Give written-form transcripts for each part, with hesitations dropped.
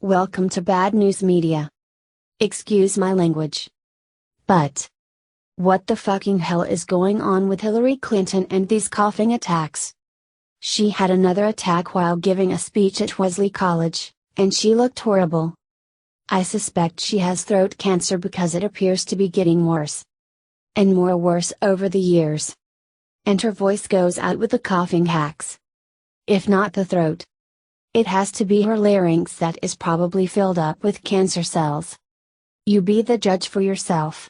Welcome to Bad News Media. Excuse my language. But what the fucking hell is going on with Hillary Clinton and these coughing attacks? She had another attack while giving a speech at Wesley College, and she looked horrible. I suspect she has throat cancer because it appears to be getting worse. And more worse over the years. And her voice goes out with the coughing hacks. If not the throat, it has to be her larynx that is probably filled up with cancer cells. You be the judge for yourself.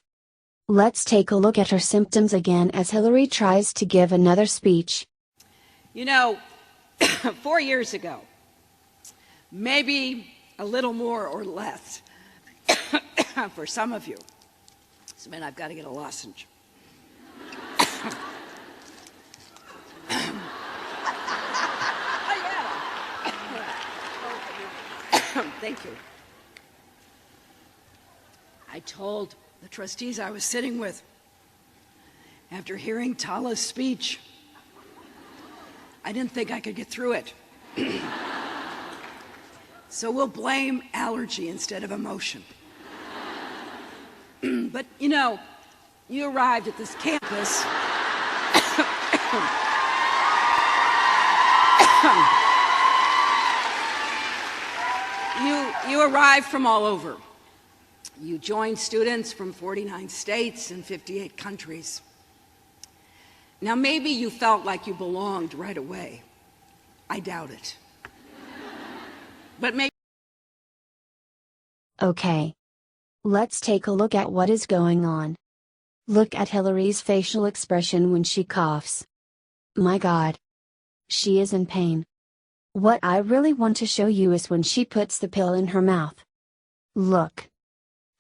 Let's take a look at her symptoms again as Hillary tries to give another speech. You know, 4 years ago, maybe a little more or less, for some of you, this meant I've got to get a lozenge. Thank you. I told the trustees I was sitting with, after hearing Tala's speech, I didn't think I could get through it. So we'll blame allergy instead of emotion. But, you know, you arrived at this campus. You arrived from all over. You joined students from 49 states and 58 countries. Now, maybe you felt like you belonged right away. I doubt it. But maybe. Okay. Let's take a look at what is going on. Look at Hillary's facial expression when she coughs. My God. She is in pain. What I really want to show you is when she puts the pill in her mouth. Look.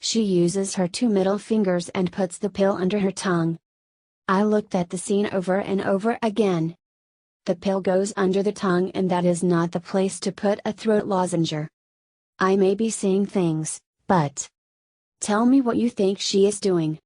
She uses her two middle fingers and puts the pill under her tongue. I looked at the scene over and over again. The pill goes under the tongue, and that is not the place to put a throat lozenger. I may be seeing things, but tell me what you think she is doing.